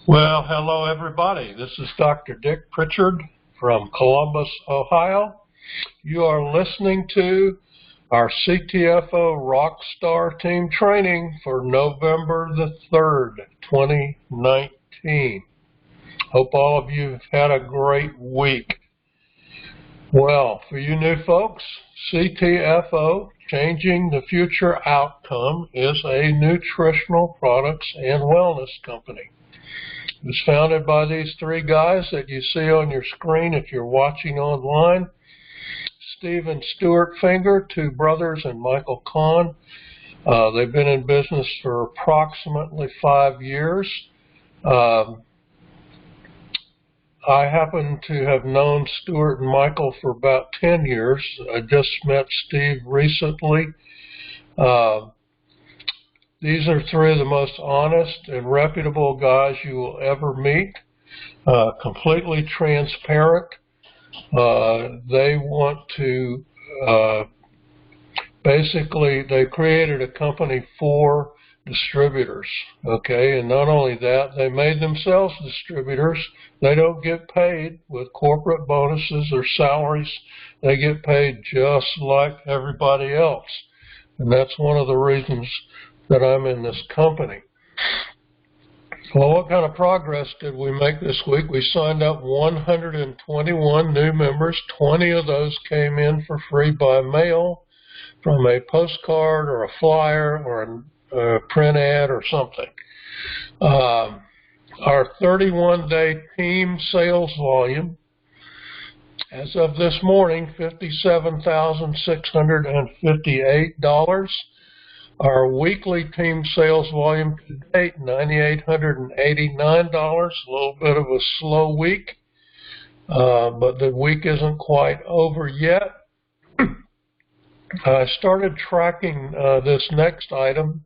Well, hello everybody. This is Dr. Dick Pritchard from Columbus, Ohio. You are listening to our CTFO Rock Star Team training for November the 3rd, 2019. Hope all of you have had a great week. Well, for you new folks, CTFO, Changing the Future Outcome, is a nutritional products and wellness company. It was founded by these three guys that you see on your screen if you're watching online. Steve and Stuart Finger, two brothers, and Michael Kahn. They've been in business for approximately 5 years. I happen to have known Stuart and Michael for about 10 years. I just met Steve recently. These are three of the most honest and reputable guys you will ever meet, completely transparent. They want to, basically, they created a company for distributors, okay? And not only that, they made themselves distributors. They don't get paid with corporate bonuses or salaries. They get paid just like everybody else. And that's one of the reasons that I'm in this company. Well, what kind of progress did we make this week? We signed up 121 new members. 20 of those came in for free by mail from a postcard or a flyer or a print ad or something. Our 31-day team sales volume, as of this morning, $57,658. Our weekly team sales volume to date, $9,889, a little bit of a slow week, but the week isn't quite over yet. I started tracking this next item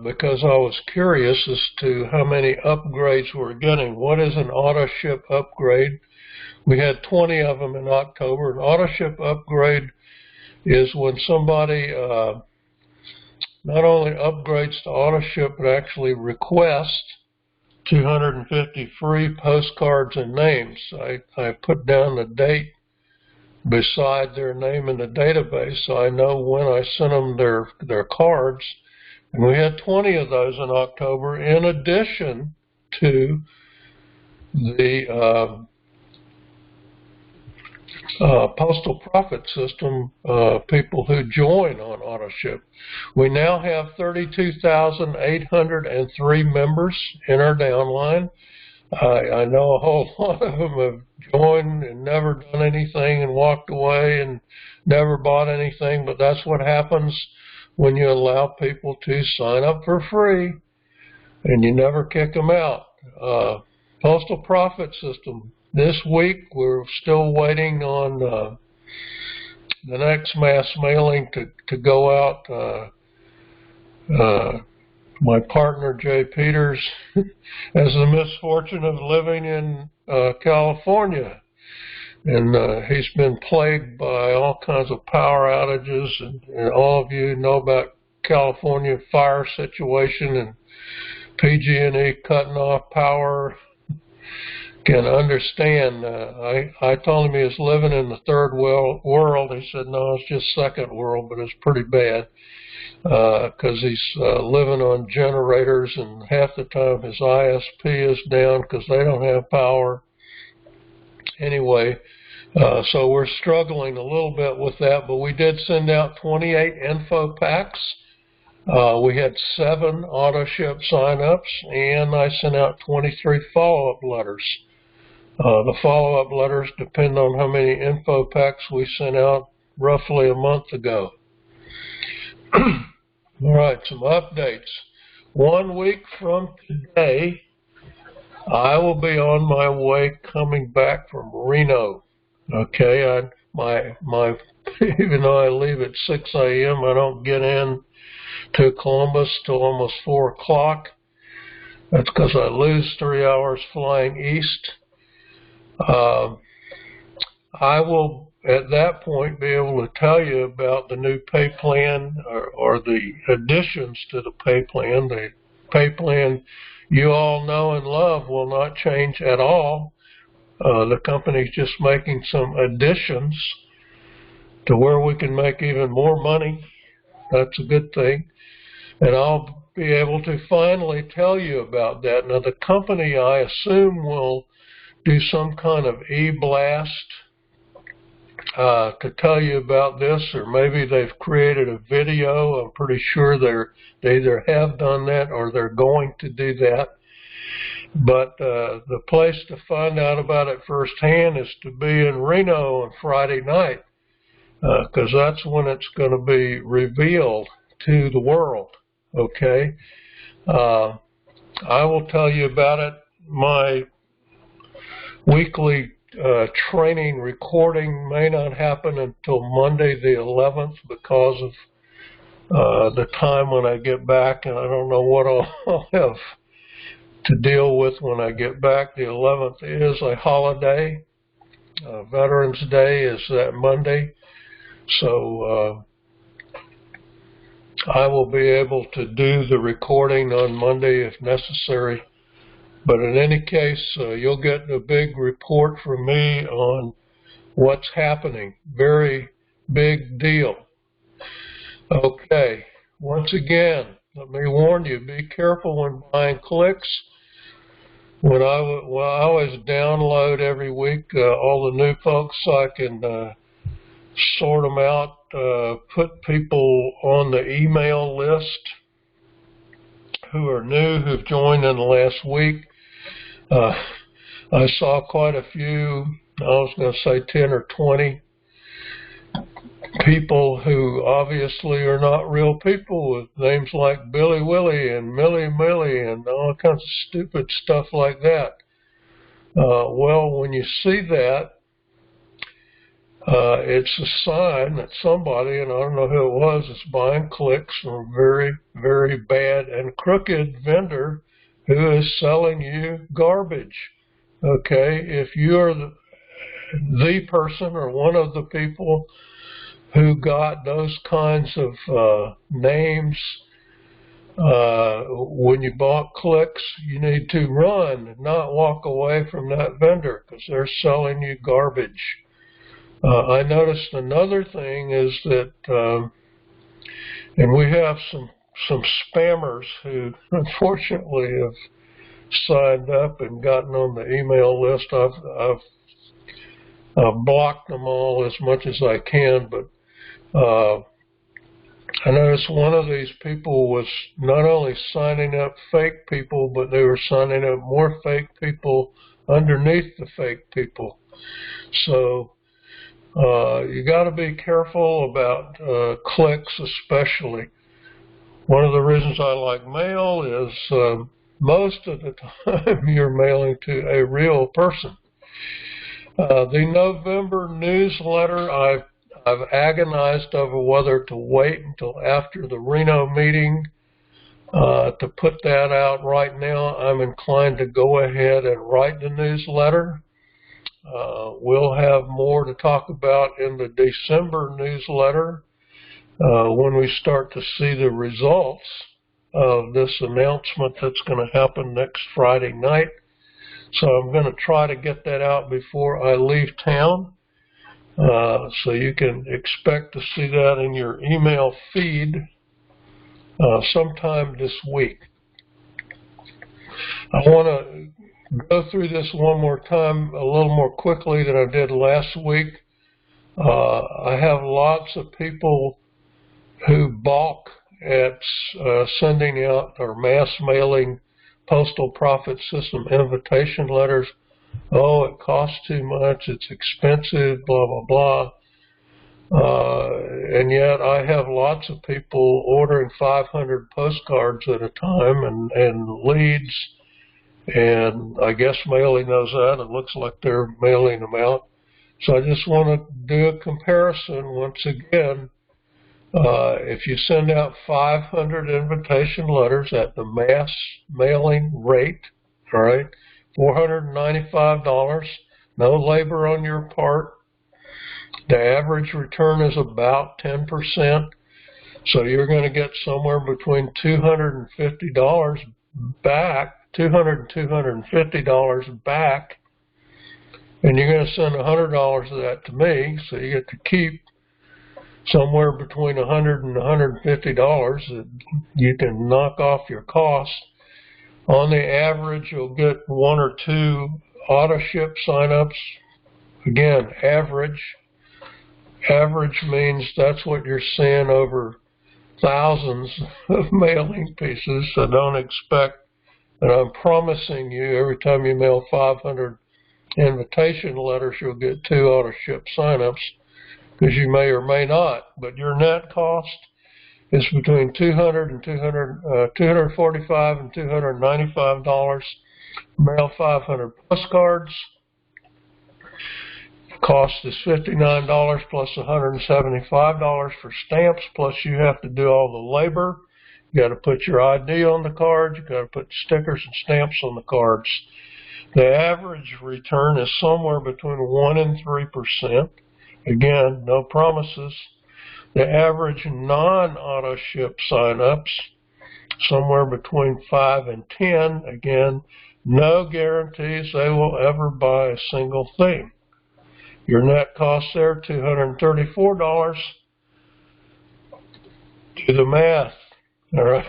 because I was curious as to how many upgrades we're getting. What is an auto ship upgrade? We had 20 of them in October. An auto ship upgrade is when somebody not only upgrades to auto ship, but actually requests 250 free postcards and names. I put down the date beside their name in the database so I know when I sent them their cards. And we had 20 of those in October, in addition to the postal profit system people who join on AutoShip. We now have 32,803 members in our downline. I know a whole lot of them have joined and never done anything and walked away and never bought anything, but that's what happens when you allow people to sign up for free and you never kick them out. Postal profit system. This week, we're still waiting on the next mass mailing to go out. My partner, Jay Peters, has the misfortune of living in California. And he's been plagued by all kinds of power outages. And all of you know about California fire situation and PG&E cutting off power. Can understand. I told him he was living in the third world. He said, no, it's just second world, but it's pretty bad because he's living on generators, and half the time his ISP is down because they don't have power. Anyway, so we're struggling a little bit with that, but we did send out 28 info packs. We had 7 auto ship sign-ups, and I sent out 23 follow-up letters. The follow-up letters depend on how many info packs we sent out roughly a month ago. All right, some updates. 1 week from today, I will be on my way coming back from Reno. Okay, even though I leave at 6 a.m., I don't get in to Columbus till almost 4 o'clock. That's because I lose 3 hours flying east. I will, at that point, be able to tell you about the new pay plan or the additions to the pay plan. The pay plan you all know and love will not change at all. The company's just making some additions to where we can make even more money. That's a good thing. And I'll be able to finally tell you about that. Now, the company, I assume, will do some kind of e-blast to tell you about this, or maybe they've created a video. I'm pretty sure they either have done that or they're going to do that. But the place to find out about it firsthand is to be in Reno on Friday night, because that's when it's going to be revealed to the world. Okay, I will tell you about it. My weekly training recording may not happen until Monday the 11th because of the time when I get back, and I don't know what I'll have to deal with when I get back. The 11th is a holiday. Veterans Day is that Monday, so I will be able to do the recording on Monday if necessary. But in any case, you'll get a big report from me on what's happening. Very big deal. Okay, once again, let me warn you, be careful when buying clicks. When I always download every week all the new folks so I can sort them out, put people on the email list who are new, who've joined in the last week. I saw quite a few, I was going to say 10 or 20 people who obviously are not real people, with names like Billy Willie and Millie Millie and all kinds of stupid stuff like that. Well, when you see that, it's a sign that somebody, and I don't know who it was, is buying clicks from a very, very bad and crooked vendor who is selling you garbage. Okay, if you're the person or one of the people who got those kinds of names when you bought clicks, you need to run and not walk away from that vendor because they're selling you garbage. I noticed another thing is that, and we have some spammers who unfortunately have signed up and gotten on the email list. I've blocked them all as much as I can, but I noticed one of these people was not only signing up fake people, but they were signing up more fake people underneath the fake people. So you got to be careful about clicks, especially. One of the reasons I like mail is most of the time you're mailing to a real person. The November newsletter, I've agonized over whether to wait until after the Reno meeting to put that out. Right now, I'm inclined to go ahead and write the newsletter. We'll have more to talk about in the December newsletter when we start to see the results of this announcement that's going to happen next Friday night. So I'm going to try to get that out before I leave town. So you can expect to see that in your email feed sometime this week. I want to go through this one more time a little more quickly than I did last week. I have lots of people who balk at sending out or mass mailing Postal Profit System invitation letters. Oh, it costs too much, it's expensive, blah, blah, blah. And yet I have lots of people ordering 500 postcards at a time and leads, and I guess mailing those out. It looks like they're mailing them out. So I just want to do a comparison once again. If you send out 500 invitation letters at the mass mailing rate, all right, $495, no labor on your part. The average return is about 10%, so you're going to get somewhere between $250 back $200 and $250 back, and you're going to send $100 of that to me, so you get to keep somewhere between $100 and $150 that you can knock off your costs. On the average, you'll get 1 or 2 auto ship signups. Again, average. Average means that's what you're seeing over thousands of mailing pieces, so don't expect, and I'm promising you, every time you mail 500 invitation letters, you'll get 2 auto ship signups, because you may or may not, but your net cost is between $245 and $295. Mail 500 postcards. Cost is $59 plus $175 for stamps, plus you have to do all the labor. You got to put your ID on the cards. You got to put stickers and stamps on the cards. The average return is somewhere between 1 and 3%. Again, no promises. The average non-auto ship sign-ups, somewhere between 5 and 10. Again, no guarantees they will ever buy a single thing. Your net cost there, $234. Do the math. All right.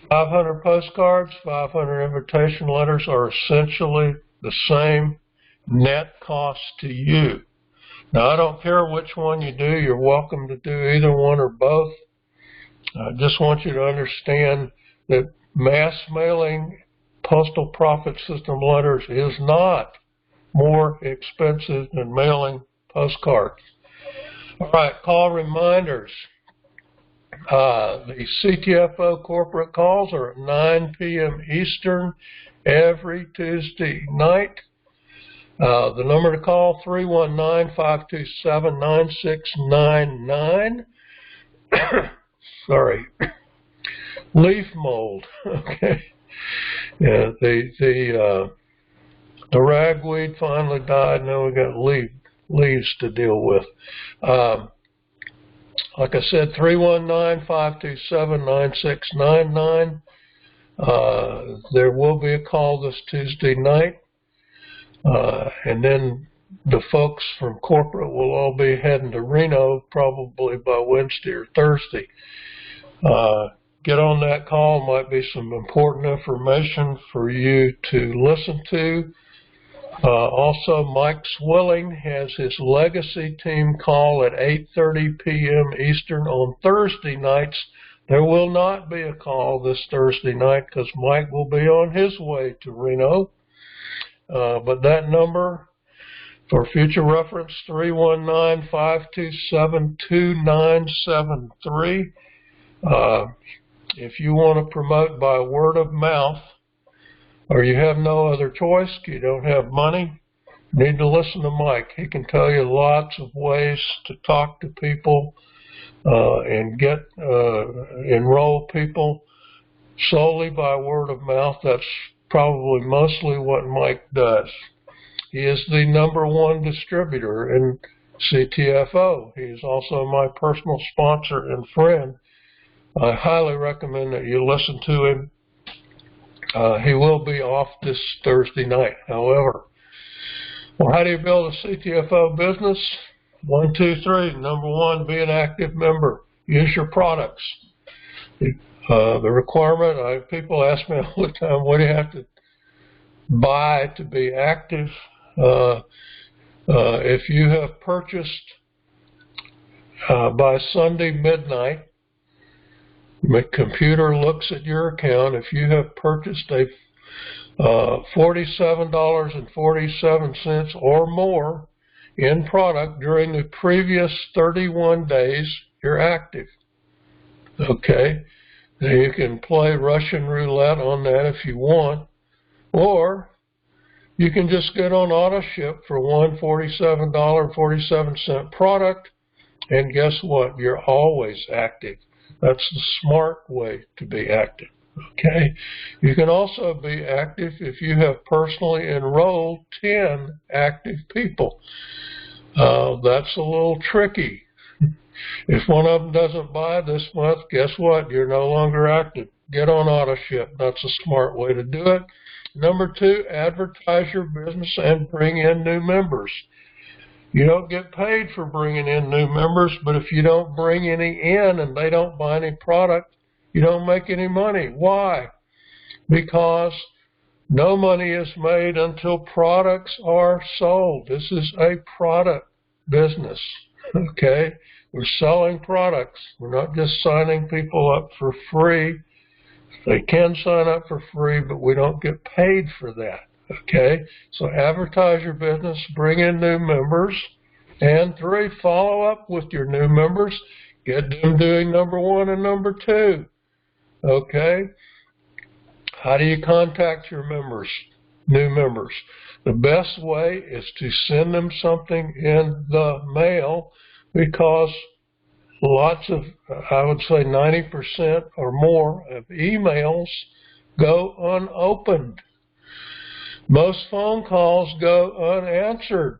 500 postcards, 500 invitation letters are essentially the same net cost to you. Now, I don't care which one you do. You're welcome to do either one or both. I just want you to understand that mass mailing postal profit system letters is not more expensive than mailing postcards. All right, call reminders. The CTFO corporate calls are at 9 p.m. Eastern every Tuesday night. The number to call, 319-527-9699. Sorry. Leaf mold. Okay. Yeah, the ragweed finally died. Now we got leaves to deal with. Like I said, 319-527-9699. There will be a call this Tuesday night. And then the folks from corporate will all be heading to Reno probably by Wednesday or Thursday. Get on that call. Might be some important information for you to listen to. Also, Mike Swilling has his legacy team call at 8:30 p.m. Eastern on Thursday nights. There will not be a call this Thursday night because Mike will be on his way to Reno. But that number, for future reference, 319-527-2973. If you want to promote by word of mouth, or you have no other choice, you don't have money, you need to listen to Mike. He can tell you lots of ways to talk to people and get enroll people solely by word of mouth. That's probably mostly what Mike does. He is the #1 distributor in CTFO. He is also my personal sponsor and friend. I highly recommend that you listen to him. He will be off this Thursday night, however. Well, how do you build a CTFO business? 1, 2, 3. #1, be an active member. Use your products. The requirement, people ask me all the time, what do you have to buy to be active? If you have purchased by Sunday midnight, the computer looks at your account. If you have purchased a $47.47 or more in product during the previous 31 days, you're active. Okay? Now you can play Russian roulette on that if you want, or you can just get on auto ship for one $47.47 product, and guess what? You're always active. That's the smart way to be active. Okay? You can also be active if you have personally enrolled 10 active people. That's a little tricky. If one of them doesn't buy this month, guess what? You're no longer active. get on AutoShip. That's a smart way to do it. Number 2, advertise your business and bring in new members. You don't get paid for bringing in new members, but if you don't bring any in and they don't buy any product, you don't make any money. Why? Because no money is made until products are sold. This is a product business, okay? We're selling products. We're not just signing people up for free. They can sign up for free, but we don't get paid for that, okay? So advertise your business, bring in new members. And 3, follow up with your new members. Get them doing number 1 and number 2, okay? How do you contact your members, new members? The best way is to send them something in the mail, because lots of, I would say 90% or more of emails go unopened. Most phone calls go unanswered.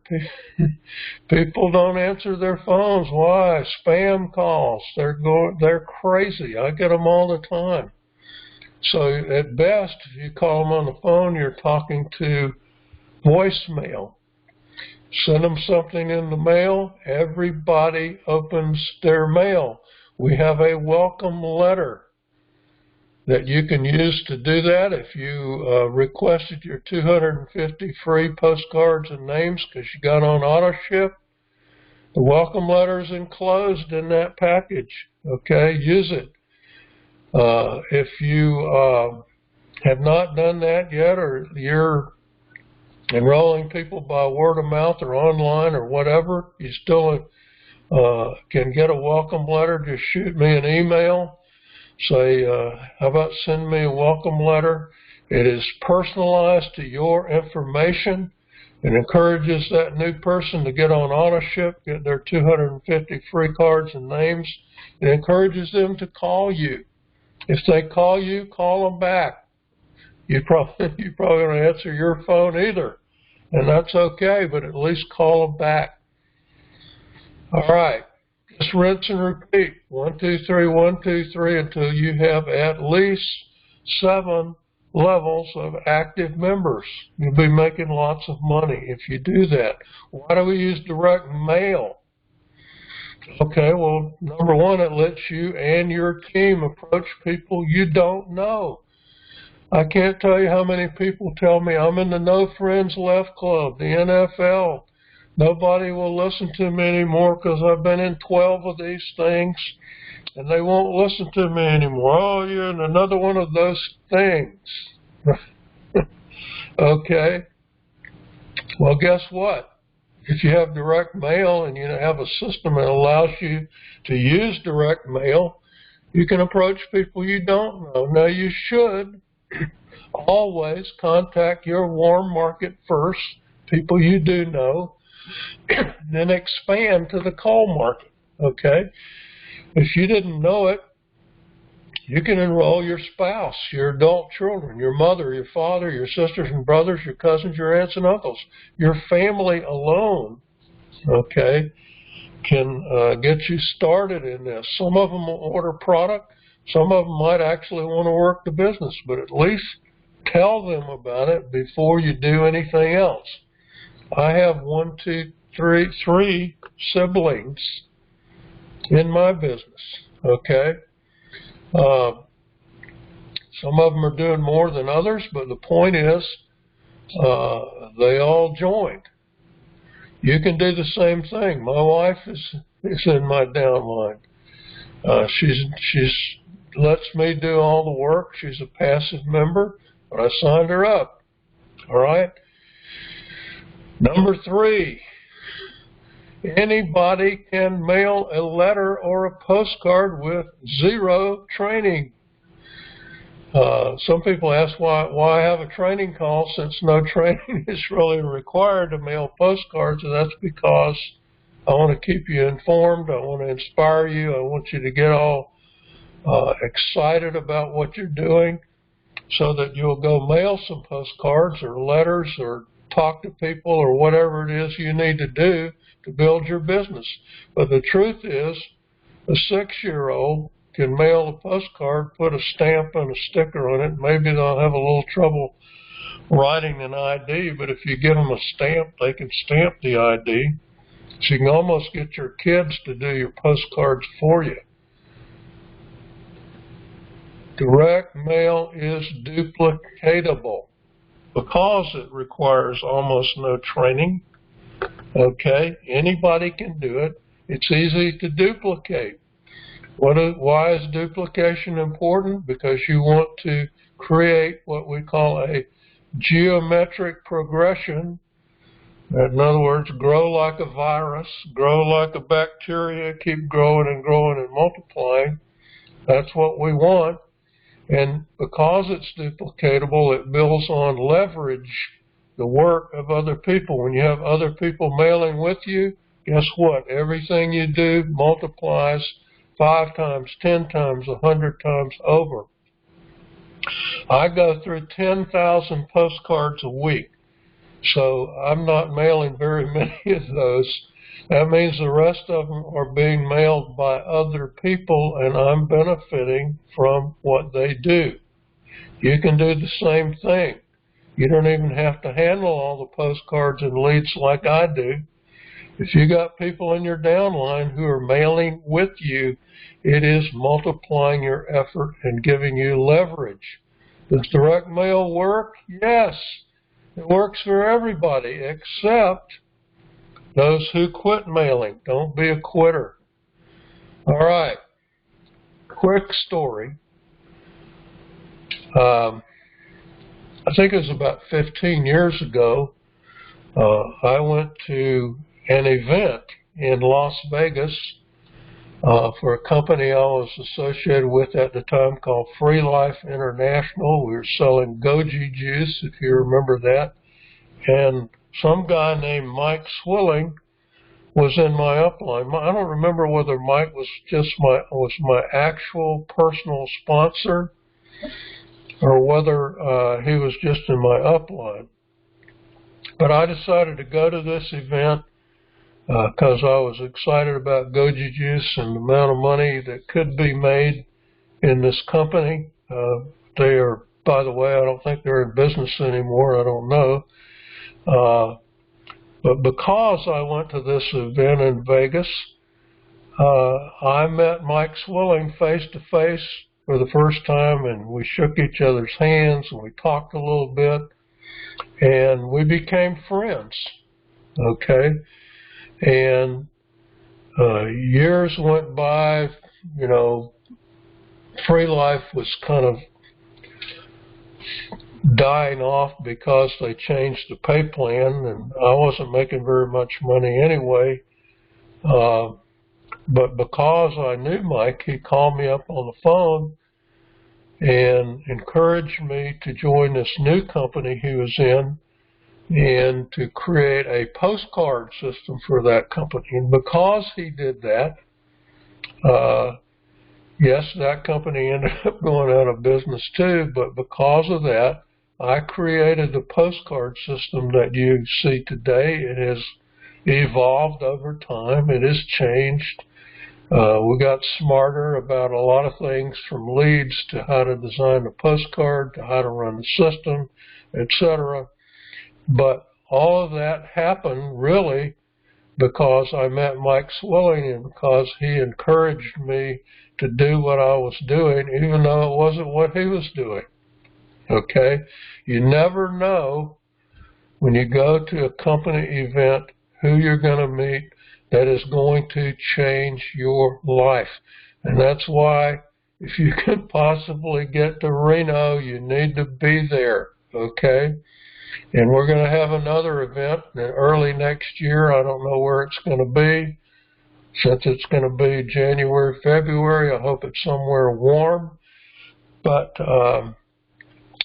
People don't answer their phones. Why? Spam calls. They're crazy. I get them all the time. So at best, if you call them on the phone, you're talking to voicemail. Send them something in the mail. Everybody opens their mail. We have a welcome letter that you can use to do that. If you requested your 250 free postcards and names because you got on AutoShip, the welcome letter is enclosed in that package. Okay, use it. If you have not done that yet, or you're enrolling people by word of mouth or online or whatever, you still can get a welcome letter. Just shoot me an email. Say, how about send me a welcome letter? It is personalized to your information. It encourages that new person to get on AutoShip, get their 250 free cards and names. It encourages them to call you. If they call you, call them back. You probably don't answer your phone either, and that's okay, but at least call them back. All right. Just rinse and repeat. 1, 2, 3, 1, 2, 3 until you have at least 7 levels of active members. You'll be making lots of money if you do that. Why do we use direct mail? Okay, well, number 1, it lets you and your team approach people you don't know. I can't tell you how many people tell me, I'm in the No Friends Left Club, the NFL. Nobody will listen to me anymore because I've been in 12 of these things, and they won't listen to me anymore. Oh, you're in another one of those things. Okay. Well, guess what? If you have direct mail and you have a system that allows you to use direct mail, you can approach people you don't know. Now, you should always contact your warm market first, people you do know, then expand to the cold market, okay? If you didn't know it, you can enroll your spouse, your adult children, your mother, your father, your sisters and brothers, your cousins, your aunts and uncles. Your family alone, okay, can get you started in this. Some of them will order product. Some of them might actually want to work the business, but at least tell them about it before you do anything else. I have 3 siblings in my business, okay? Some of them are doing more than others, but the point is they all joined. You can do the same thing. My wife is in my downline. She's lets me do all the work. She's a passive member, but I signed her up. All right? Number 3, anybody can mail a letter or a postcard with 0 training. Some people ask why have a training call since no training is really required to mail postcards, and that's because I want to keep you informed. I want to inspire you. I want you to get all excited about what you're doing so that you'll go mail some postcards or letters or talk to people or whatever it is you need to do to build your business. But the truth is, a 6-year-old can mail a postcard, put a stamp and a sticker on it. Maybe they'll have a little trouble writing an ID, but if you give them a stamp, they can stamp the ID. So you can almost get your kids to do your postcards for you. Direct mail is duplicatable because it requires almost no training. Okay, anybody can do it. It's easy to duplicate. Why is duplication important? Because you want to create what we call a geometric progression. In other words, grow like a virus, grow like a bacteria, keep growing and growing and multiplying. That's what we want. And because it's duplicatable, it builds on leverage the work of other people. When you have other people mailing with you, guess what? Everything you do multiplies 5 times, 10 times, 100 times over. I go through 10,000 postcards a week, so I'm not mailing very many of those. That means the rest of them are being mailed by other people, and I'm benefiting from what they do. You can do the same thing. You don't even have to handle all the postcards and leads like I do. If you got people in your downline who are mailing with you, it is multiplying your effort and giving you leverage. Does direct mail work? Yes. It works for everybody except those who quit mailing. Don't be a quitter. All right. Quick story. I think it was about 15 years ago. I went to an event in Las Vegas for a company I was associated with at the time called Free Life International. We were selling goji juice, if you remember that. And some guy named Mike Swilling was in my upline. I don't remember whether Mike was just my actual personal sponsor or whether he was just in my upline. But I decided to go to this event because I was excited about goji juice and the amount of money that could be made in this company. They are, by the way, I don't think they're in business anymore. I don't know. But because I went to this event in Vegas, I met Mike Swilling face to face for the first time, and we shook each other's hands, and we talked a little bit, and we became friends, okay? And years went by, you know, Free Life was kind of dying off because they changed the pay plan, and I wasn't making very much money anyway. But because I knew Mike, he called me up on the phone and encouraged me to join this new company he was in and to create a postcard system for that company. And because he did that, yes, that company ended up going out of business too, but because of that, I created the postcard system that you see today. It has evolved over time. It has changed. We got smarter about a lot of things, from leads to how to design the postcard to how to run the system, etc. But all of that happened really because I met Mike Swilling and because he encouraged me to do what I was doing, even though it wasn't what he was doing. Okay? You never know when you go to a company event who you're going to meet that is going to change your life. And that's why if you can possibly get to Reno, you need to be there. Okay? And we're going to have another event early next year. I don't know where it's going to be. Since it's going to be January, February, I hope it's somewhere warm. But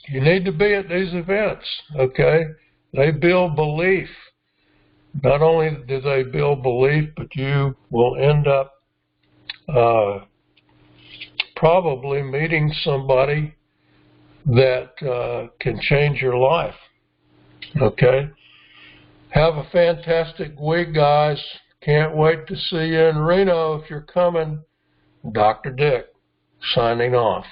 you need to be at these events, okay? They build belief. Not only do they build belief, but you will end up probably meeting somebody that can change your life, okay? Have a fantastic week, guys. Can't wait to see you in Reno if you're coming. Dr. Dick. signing off.